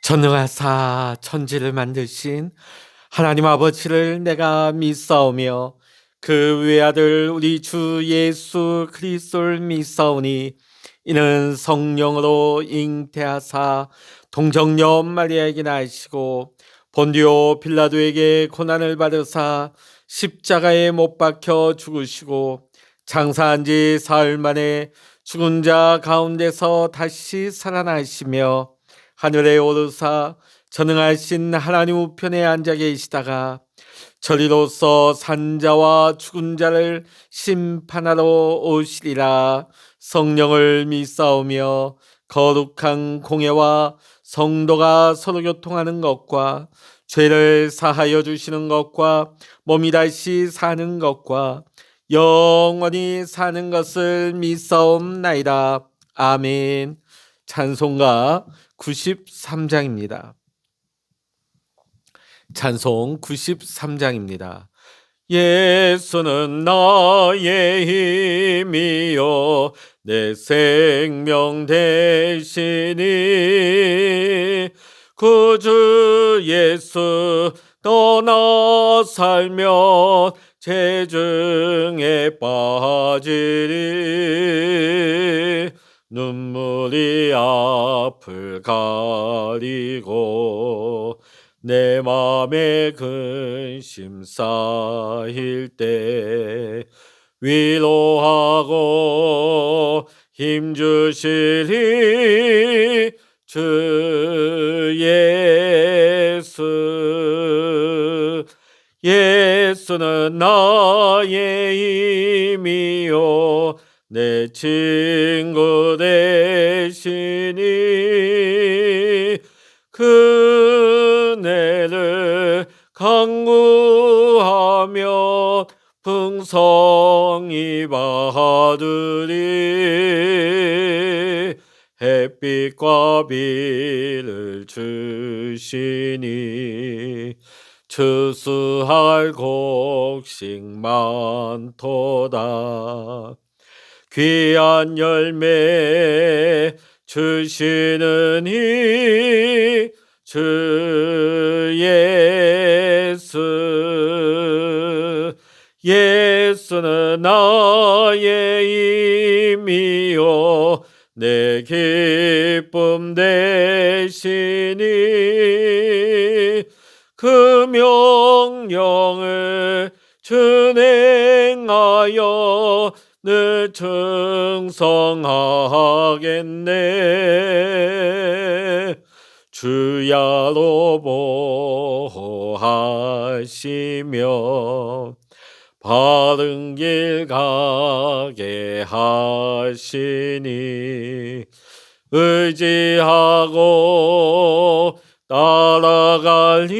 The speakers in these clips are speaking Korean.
전능하사 천지를 만드신 하나님 아버지를 내가 믿사오며 그 외아들 우리 주 예수 그리스도를 믿사오니 이는 성령으로 잉태하사 동정녀 마리아에게 나시고 본디오 빌라도에게 고난을 받으사 십자가에 못 박혀 죽으시고 장사한 지 사흘 만에 죽은 자 가운데서 다시 살아나시며 하늘에 오르사 전능하신 하나님 우편에 앉아 계시다가 저리로서 산자와 죽은 자를 심판하러 오시리라. 성령을 믿사오며 거룩한 공예와 성도가 서로 교통하는 것과 죄를 사하여 주시는 것과 몸이 다시 사는 것과 영원히 사는 것을 믿사옵나이다. 아멘. 찬송가 93장입니다. 찬송 93장입니다. 예수는 나의 힘이요 내 생명 되시니 구주 예수 떠나 살면 재중에 빠지리. 눈물이 앞을 가리고 내 맘에 근심 쌓일 때 위로하고 힘주시리 주 예수. 예수는 나의 힘이요 내 친구 되시니 그네를 간구하며 풍성히 받으리. 햇빛과 비를 주시니 추수할 곡식 많도다. 귀한 열매 주시는 이 주 예수. 예수는 나의 힘이요 내 기쁨 되시니 그 명령을 준행하여 늘 충성하겠네. 주야로 보호하시며 바른 길 가게 하시니 의지하고 따라가리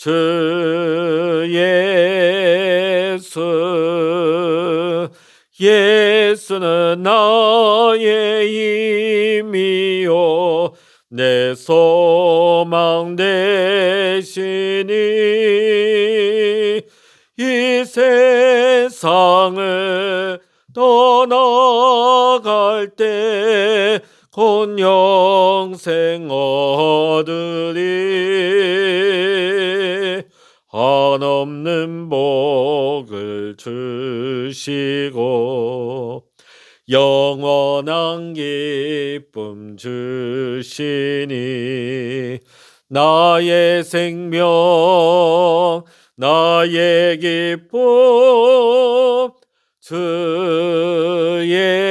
주 예수. 예수는 나의 힘이요 내 소망 되시니 이 세상을 떠나갈 때 곧 영생 얻으리. 한없는 복을 주시고 영원한 기쁨 주시니 나의 생명 나의 기쁨 주 예수.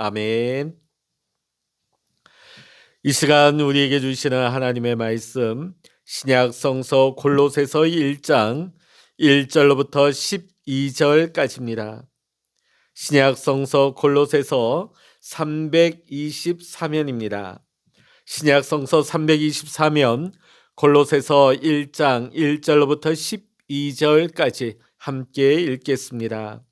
아멘. 이 시간 우리에게 주시는 하나님의 말씀 신약 성서 골로새서 1장 1절로부터 12절까지입니다. 신약 성서 골로새서 324면입니다. 신약 성서 324면 골로새서 1장 1절로부터 12절까지 함께 읽겠습니다.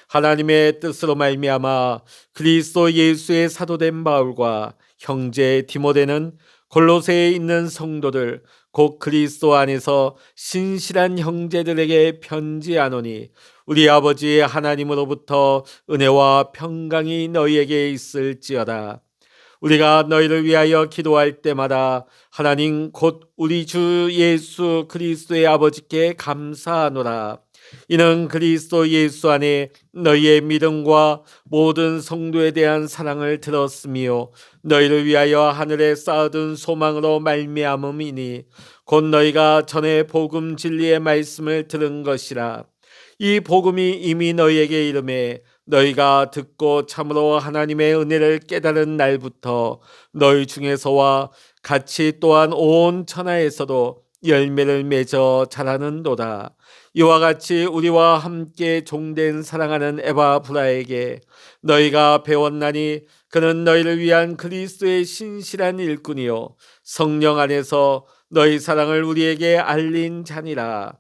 하나님의 뜻으로 말미암아 그리스도 예수의 사도된 바울과 형제 디모데는 골로새에 있는 성도들 곧 그리스도 안에서 신실한 형제들에게 편지하노니 우리 아버지 하나님으로부터 은혜와 평강이 너희에게 있을지어다. 우리가 너희를 위하여 기도할 때마다 하나님 곧 우리 주 예수 그리스도의 아버지께 감사하노라. 이는 그리스도 예수 안에 너희의 믿음과 모든 성도에 대한 사랑을 들었으며 너희를 위하여 하늘에 쌓아둔 소망으로 말미암음이니 곧 너희가 전에 복음 진리의 말씀을 들은 것이라. 이 복음이 이미 너희에게 이름에 너희가 듣고 참으로 하나님의 은혜를 깨달은 날부터 너희 중에서와 같이 또한 온 천하에서도 열매를 맺어 자라는도다. 이와 같이 우리와 함께 종된 사랑하는 에바브라에게 너희가 배웠나니 그는 너희를 위한 그리스도의 신실한 일꾼이요 성령 안에서 너희 사랑을 우리에게 알린 자니라.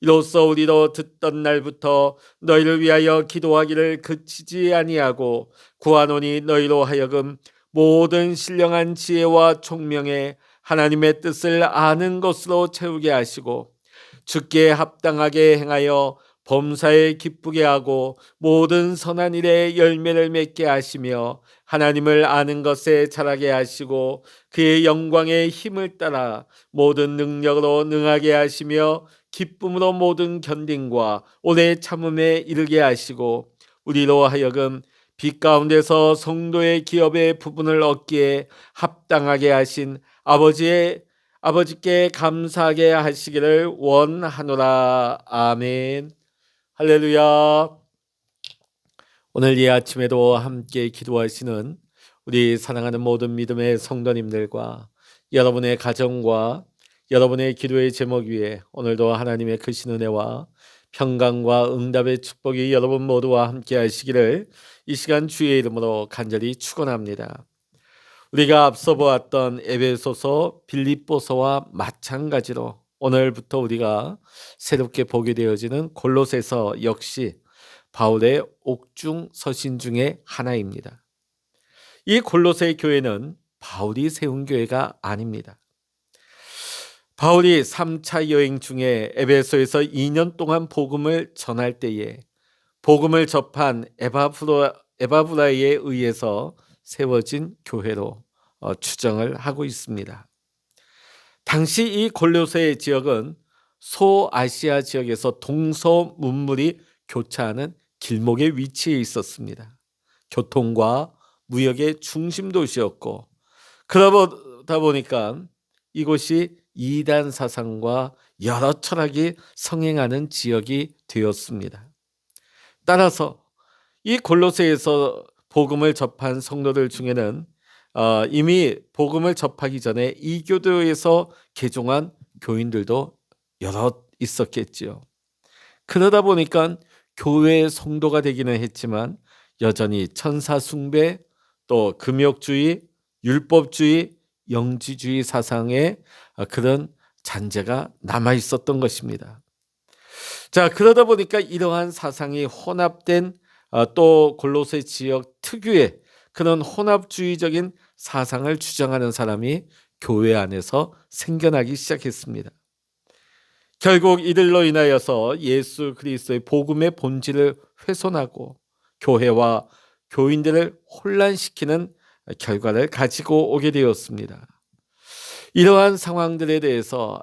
이로써 우리도 듣던 날부터 너희를 위하여 기도하기를 그치지 아니하고 구하노니 너희로 하여금 모든 신령한 지혜와 총명에 하나님의 뜻을 아는 것으로 채우게 하시고 주께 합당하게 행하여 범사에 기쁘게 하고 모든 선한 일에 열매를 맺게 하시며 하나님을 아는 것에 자라게 하시고 그의 영광의 힘을 따라 모든 능력으로 능하게 하시며 기쁨으로 모든 견딘과 오래 참음에 이르게 하시고 우리로 하여금 빛 가운데서 성도의 기업의 부분을 얻기에 합당하게 하신 아버지께 감사하게 하시기를 원하노라. 아멘. 할렐루야. 오늘 이 아침에도 함께 기도하시는 우리 사랑하는 모든 믿음의 성도님들과 여러분의 가정과 여러분의 기도의 제목 위에 오늘도 하나님의 크신 은혜와 평강과 응답의 축복이 여러분 모두와 함께 하시기를 이 시간 주의 이름으로 간절히 축원합니다. 우리가 앞서 보았던 에베소서, 빌립보서와 마찬가지로 오늘부터 우리가 새롭게 보게 되어지는 골로새서 역시 바울의 옥중 서신 중에 하나입니다. 이 골로새 교회는 바울이 세운 교회가 아닙니다. 바울이 3차 여행 중에 에베소에서 2년 동안 복음을 전할 때에 복음을 접한 에바브라에 의해서 세워진 교회로 추정을 하고 있습니다. 당시 이 골로새 지역은 소아시아 지역에서 동서문물이 교차하는 길목에 위치해 있었습니다. 교통과 무역의 중심 도시였고 그러다 보니까 이곳이 이단 사상과 여러 철학이 성행하는 지역이 되었습니다. 따라서 이 골로새에서 복음을 접한 성도들 중에는 이미 복음을 접하기 전에 이교도에서 개종한 교인들도 여러 있었겠지요. 그러다 보니까 교회의 성도가 되기는 했지만 여전히 천사 숭배, 또 금욕주의, 율법주의, 영지주의 사상의 그런 잔재가 남아 있었던 것입니다. 자, 그러다 보니까 이러한 사상이 혼합된 또 골로새 지역 특유의 그런 혼합주의적인 사상을 주장하는 사람이 교회 안에서 생겨나기 시작했습니다. 결국 이들로 인하여서 예수 그리스도의 복음의 본질을 훼손하고 교회와 교인들을 혼란시키는 결과를 가지고 오게 되었습니다. 이러한 상황들에 대해서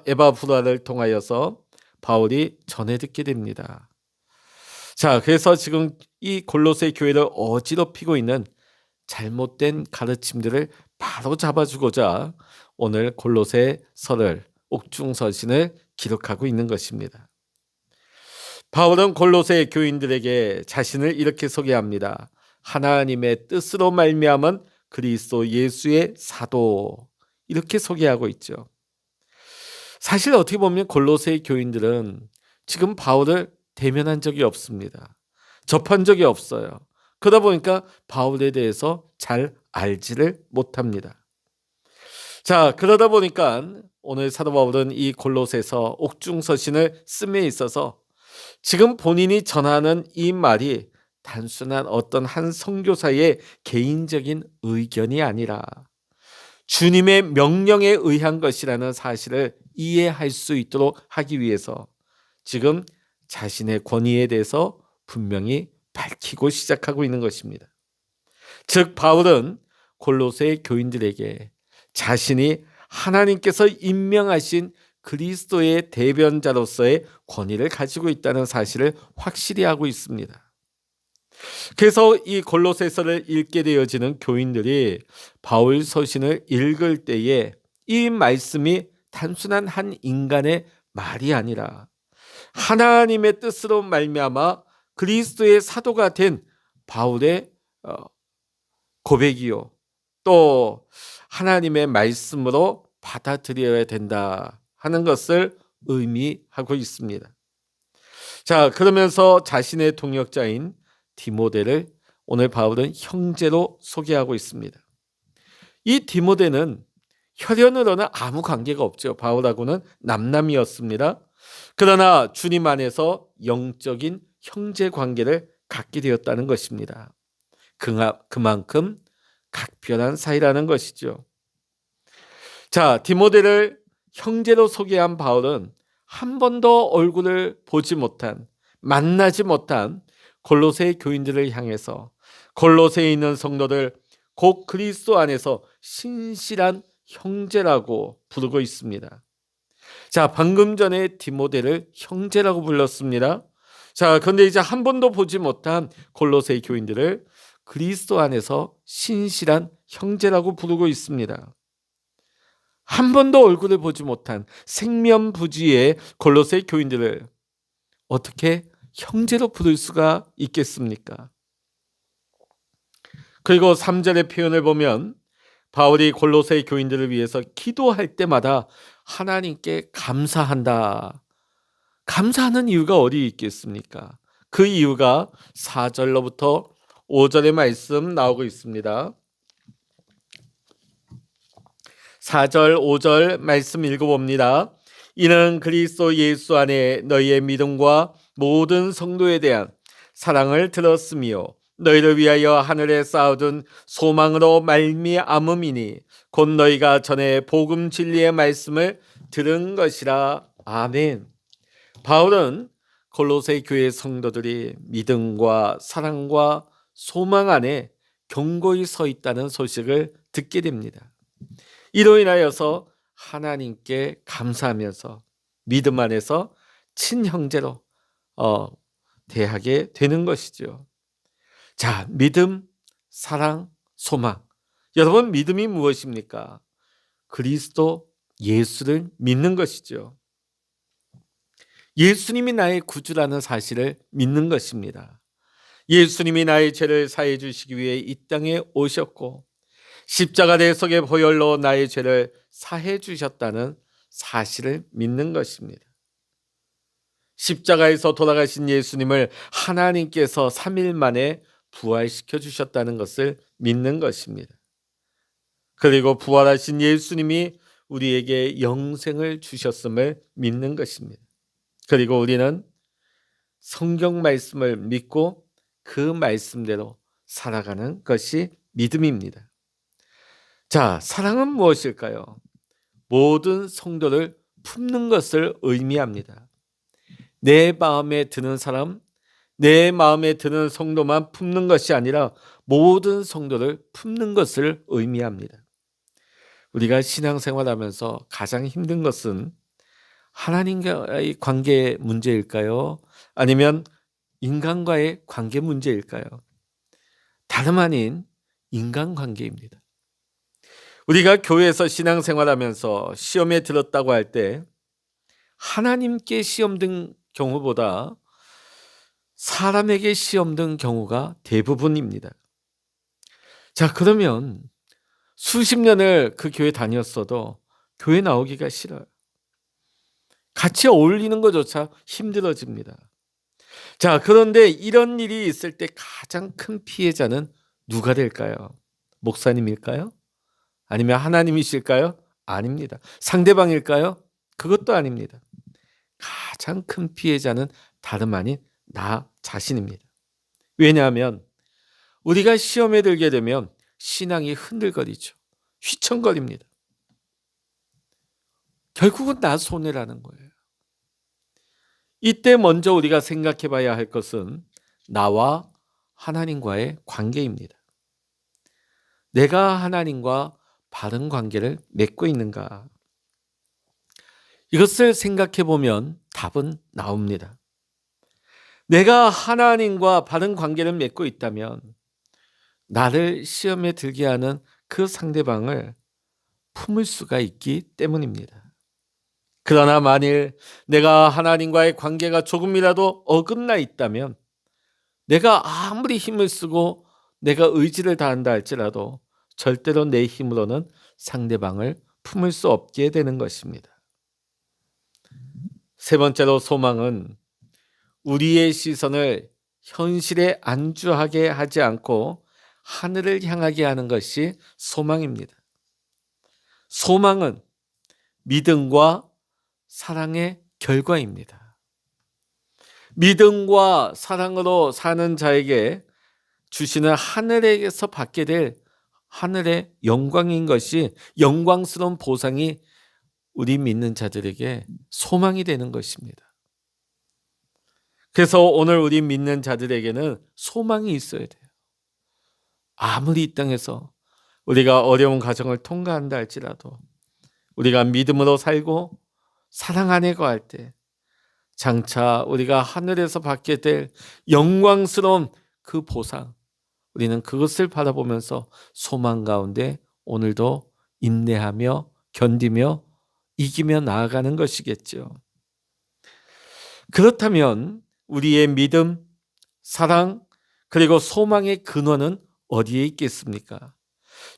에바브라를 통하여서 바울이 전해 듣게 됩니다. 자, 그래서 지금 이 골로새 교회를 어지럽히고 있는 잘못된 가르침들을 바로 잡아주고자 오늘 골로새서를 옥중서신을 기록하고 있는 것입니다. 바울은 골로새 교인들에게 자신을 이렇게 소개합니다. 하나님의 뜻으로 말미암은 그리스도 예수의 사도, 이렇게 소개하고 있죠. 사실 어떻게 보면 골로새 교인들은 지금 바울을 대면한 적이 없습니다. 접한 적이 없어요. 그러다 보니까 바울에 대해서 잘 알지를 못합니다. 자, 그러다 보니까 오늘 사도 바울은 이 골로새서 옥중서신을 씀에 있어서 지금 본인이 전하는 이 말이 단순한 어떤 한 선교사의 개인적인 의견이 아니라 주님의 명령에 의한 것이라는 사실을 이해할 수 있도록 하기 위해서 지금 자신의 권위에 대해서 분명히 밝히고 시작하고 있는 것입니다. 즉 바울은 골로새 교인들에게 자신이 하나님께서 임명하신 그리스도의 대변자로서의 권위를 가지고 있다는 사실을 확실히 하고 있습니다. 그래서 이 골로새서를 읽게 되어지는 교인들이 바울 서신을 읽을 때에 이 말씀이 단순한 한 인간의 말이 아니라 하나님의 뜻으로 말미암아 그리스도의 사도가 된 바울의 고백이요, 또 하나님의 말씀으로 받아들여야 된다 하는 것을 의미하고 있습니다. 자, 그러면서 자신의 동역자인 디모데를 오늘 바울은 형제로 소개하고 있습니다. 이 디모데는 혈연으로는 아무 관계가 없죠. 바울하고는 남남이었습니다. 그러나 주님 안에서 영적인 형제 관계를 갖게 되었다는 것입니다. 그만큼 각별한 사이라는 것이죠. 자, 디모데를 형제로 소개한 바울은 한 번도 얼굴을 보지 못한, 만나지 못한 골로새 교인들을 향해서 골로새에 있는 성도들 곧 그리스도 안에서 신실한 형제라고 부르고 있습니다. 자, 방금 전에 디모데를 형제라고 불렀습니다. 자, 그런데 이제 한 번도 보지 못한 골로새 교인들을 그리스도 안에서 신실한 형제라고 부르고 있습니다. 한 번도 얼굴을 보지 못한 생면부지의 골로새 교인들을 어떻게 형제로 부를 수가 있겠습니까? 그리고 3절의 표현을 보면 바울이 골로새 교인들을 위해서 기도할 때마다 하나님께 감사한다. 감사하는 이유가 어디 있겠습니까? 그 이유가 4절로부터 5절의 말씀 나오고 있습니다. 4절 5절 말씀 읽어봅니다. 이는 그리스도 예수 안에 너희의 믿음과 모든 성도에 대한 사랑을 들었으며 너희를 위하여 하늘에 쌓아둔 소망으로 말미암음이니 곧 너희가 전에 복음 진리의 말씀을 들은 것이라. 아멘. 바울은 골로새 교회 성도들이 믿음과 사랑과 소망 안에 견고히 서 있다는 소식을 듣게 됩니다. 이로 인하여서 하나님께 감사하면서 믿음 안에서 친형제로 대하게 되는 것이죠. 자, 믿음, 사랑, 소망. 여러분, 믿음이 무엇입니까? 그리스도 예수를 믿는 것이죠. 예수님이 나의 구주라는 사실을 믿는 것입니다. 예수님이 나의 죄를 사해 주시기 위해 이 땅에 오셨고 십자가 대속의 보혈로 나의 죄를 사해 주셨다는 사실을 믿는 것입니다. 십자가에서 돌아가신 예수님을 하나님께서 3일 만에 부활시켜 주셨다는 것을 믿는 것입니다. 그리고 부활하신 예수님이 우리에게 영생을 주셨음을 믿는 것입니다. 그리고 우리는 성경 말씀을 믿고 그 말씀대로 살아가는 것이 믿음입니다. 자, 사랑은 무엇일까요? 모든 성도를 품는 것을 의미합니다. 내 마음에 드는 사람, 내 마음에 드는 성도만 품는 것이 아니라 모든 성도를 품는 것을 의미합니다. 우리가 신앙생활하면서 가장 힘든 것은 하나님과의 관계 문제일까요? 아니면 인간과의 관계 문제일까요? 다름 아닌 인간관계입니다. 우리가 교회에서 신앙생활하면서 시험에 들었다고 할 때 하나님께 시험 든 경우보다 사람에게 시험 든 경우가 대부분입니다. 자, 그러면 수십 년을 그 교회 다녔어도 교회 나오기가 싫어요. 같이 어울리는 것조차 힘들어집니다. 자, 그런데 이런 일이 있을 때 가장 큰 피해자는 누가 될까요? 목사님일까요? 아니면 하나님이실까요? 아닙니다. 상대방일까요? 그것도 아닙니다. 가장 큰 피해자는 다름 아닌 나 자신입니다. 왜냐하면 우리가 시험에 들게 되면 신앙이 흔들거리죠. 휘청거립니다. 결국은 나 손해라는 거예요. 이때 먼저 우리가 생각해 봐야 할 것은 나와 하나님과의 관계입니다. 내가 하나님과 바른 관계를 맺고 있는가? 이것을 생각해 보면 답은 나옵니다. 내가 하나님과 바른 관계를 맺고 있다면 나를 시험에 들게 하는 그 상대방을 품을 수가 있기 때문입니다. 그러나 만일 내가 하나님과의 관계가 조금이라도 어긋나 있다면 내가 아무리 힘을 쓰고 내가 의지를 다한다 할지라도 절대로 내 힘으로는 상대방을 품을 수 없게 되는 것입니다. 세 번째로 소망은 우리의 시선을 현실에 안주하게 하지 않고 하늘을 향하게 하는 것이 소망입니다. 소망은 믿음과 사랑의 결과입니다. 믿음과 사랑으로 사는 자에게 주시는 하늘에서 받게 될 하늘의 영광인 것이, 영광스러운 보상이 우리 믿는 자들에게 소망이 되는 것입니다. 그래서 오늘 우리 믿는 자들에게는 소망이 있어야 돼요. 아무리 이 땅에서 우리가 어려운 과정을 통과한다 할지라도 우리가 믿음으로 살고 사랑 안에 거할 때 장차 우리가 하늘에서 받게 될 영광스러운 그 보상, 우리는 그것을 바라보면서 소망 가운데 오늘도 인내하며 견디며 이기며 나아가는 것이겠죠. 그렇다면 우리의 믿음, 사랑, 그리고 소망의 근원은 어디에 있겠습니까?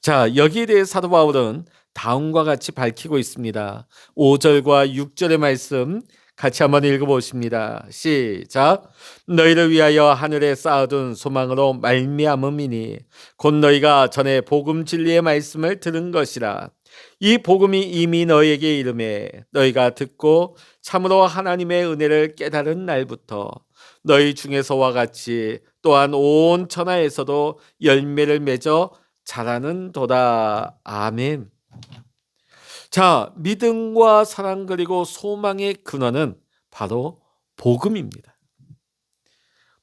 자, 여기에 대해 사도 바울은 다음과 같이 밝히고 있습니다. 5절과 6절의 말씀 같이 한번 읽어보십니다. 시작. 너희를 위하여 하늘에 쌓아둔 소망으로 말미암음이니 곧 너희가 전에 복음 진리의 말씀을 들은 것이라. 이 복음이 이미 너희에게 이르매 너희가 듣고 참으로 하나님의 은혜를 깨달은 날부터 너희 중에서와 같이 또한 온 천하에서도 열매를 맺어 자라는 도다. 아멘. 자, 믿음과 사랑 그리고 소망의 근원은 바로 복음입니다.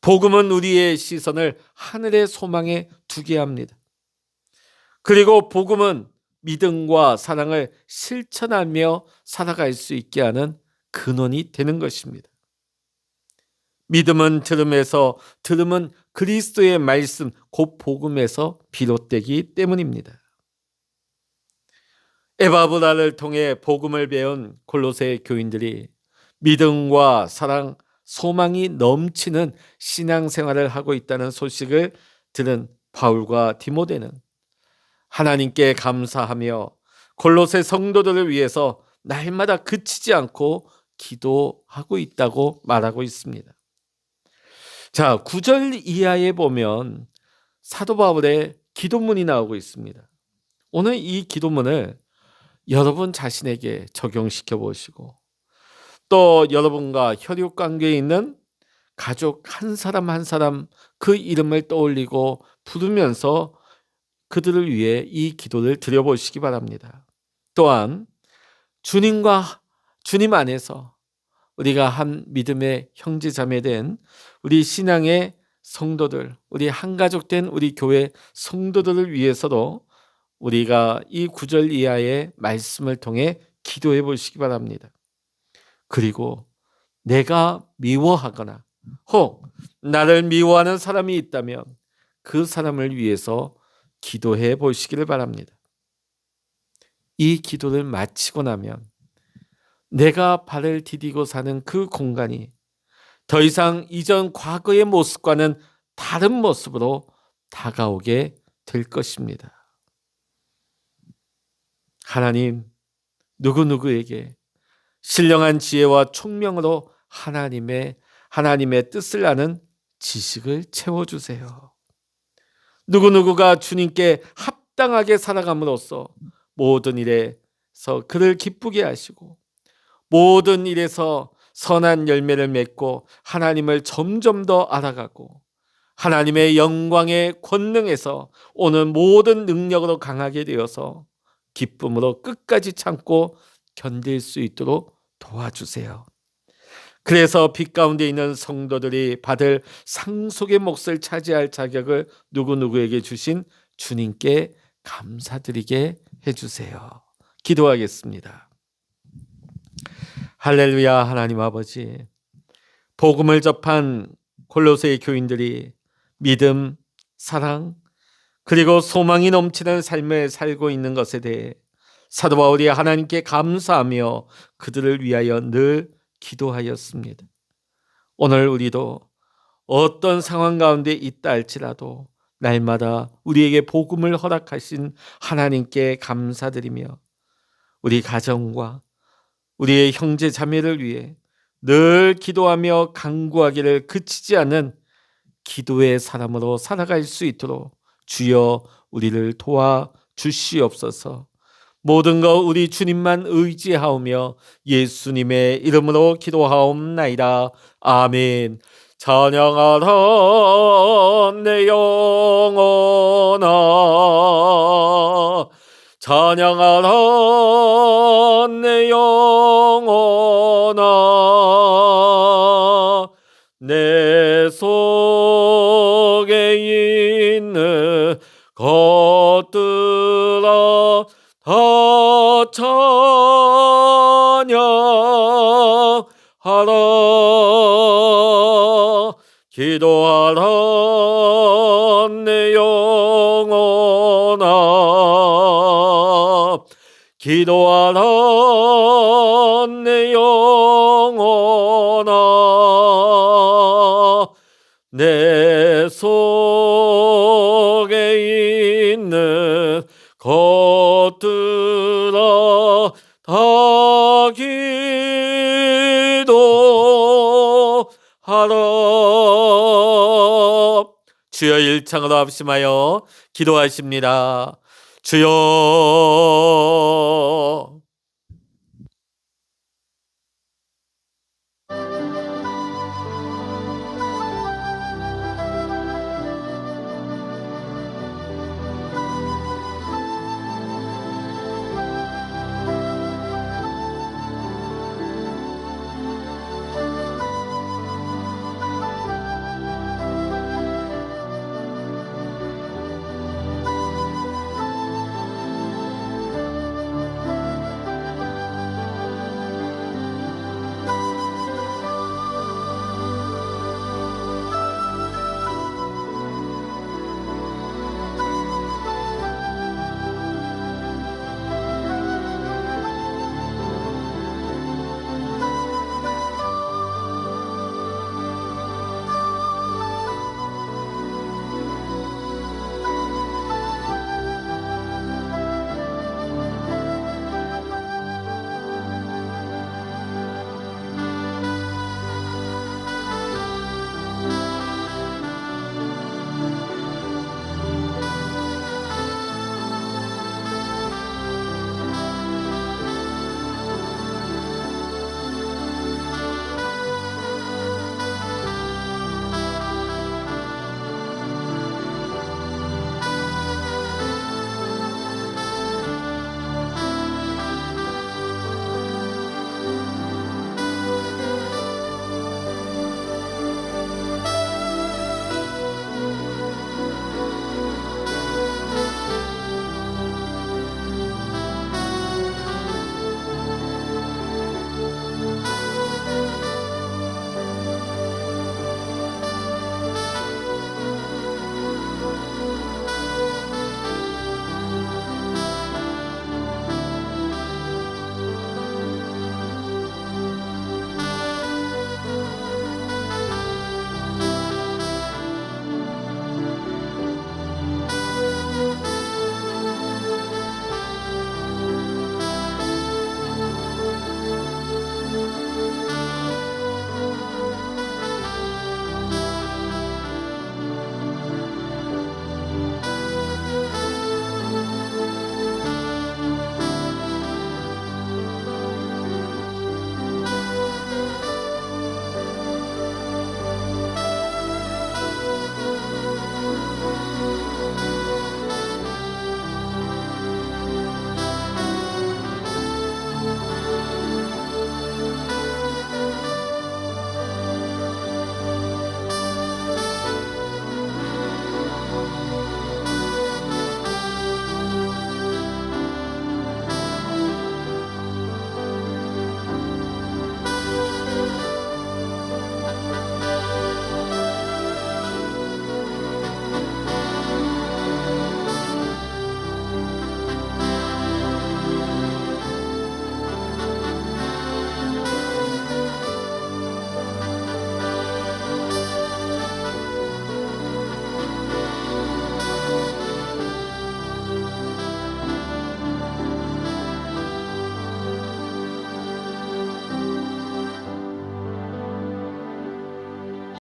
복음은 우리의 시선을 하늘의 소망에 두게 합니다. 그리고 복음은 믿음과 사랑을 실천하며 살아갈 수 있게 하는 근원이 되는 것입니다. 믿음은 들음에서, 들음은 그리스도의 말씀, 곧 복음에서 비롯되기 때문입니다. 에바브라를 통해 복음을 배운 골로새 교인들이 믿음과 사랑, 소망이 넘치는 신앙생활을 하고 있다는 소식을 들은 바울과 디모데는 하나님께 감사하며 골로새 성도들을 위해서 날마다 그치지 않고 기도하고 있다고 말하고 있습니다. 자, 9절 이하에 보면 사도 바울의 기도문이 나오고 있습니다. 오늘 이 기도문을 여러분 자신에게 적용시켜 보시고 또 여러분과 혈육 관계에 있는 가족 한 사람 한 사람 그 이름을 떠올리고 부르면서 그들을 위해 이 기도를 드려보시기 바랍니다. 또한 주님 안에서 우리가 한 믿음의 형제 자매된 우리 신앙의 성도들, 우리 한가족 된 우리 교회 성도들을 위해서도 우리가 이 9절 이하의 말씀을 통해 기도해 보시기 바랍니다. 그리고 내가 미워하거나 혹 나를 미워하는 사람이 있다면 그 사람을 위해서 기도해 보시기를 바랍니다. 이 기도를 마치고 나면 내가 발을 디디고 사는 그 공간이 더 이상 이전 과거의 모습과는 다른 모습으로 다가오게 될 것입니다. 하나님, 누구누구에게 신령한 지혜와 총명으로 하나님의 뜻을 아는 지식을 채워주세요. 누구누구가 주님께 합당하게 살아감으로써 모든 일에서 그를 기쁘게 하시고 모든 일에서 선한 열매를 맺고 하나님을 점점 더 알아가고 하나님의 영광의 권능에서 오는 모든 능력으로 강하게 되어서 기쁨으로 끝까지 참고 견딜 수 있도록 도와주세요. 그래서 빛 가운데 있는 성도들이 받을 상속의 몫을 차지할 자격을 누구누구에게 주신 주님께 감사드리게 해주세요. 기도하겠습니다. 할렐루야. 하나님 아버지, 복음을 접한 골로새 교인들이 믿음, 사랑, 그리고 소망이 넘치는 삶을 살고 있는 것에 대해 사도 바울이 하나님께 감사하며 그들을 위하여 늘 기도하였습니다. 오늘 우리도 어떤 상황 가운데 있다 할지라도 날마다 우리에게 복음을 허락하신 하나님께 감사드리며 우리 가정과 우리의 형제 자매를 위해 늘 기도하며 간구하기를 그치지 않는 기도의 사람으로 살아갈 수 있도록 주여 우리를 도와 주시옵소서. 모든 것 우리 주님만 의지하오며 예수님의 이름으로 기도하옵나이다. 아멘. 찬양하라 내 영혼아, 찬양하라 내 영혼아, 내 속에 있는 것들아 다 찬양하라. 기도하라 내 영혼아, 기도하라 내 영혼아, 내 속에 있는 것들아 다 기도하라. 주여 일창으로 합심하여 기도하십니다. 주여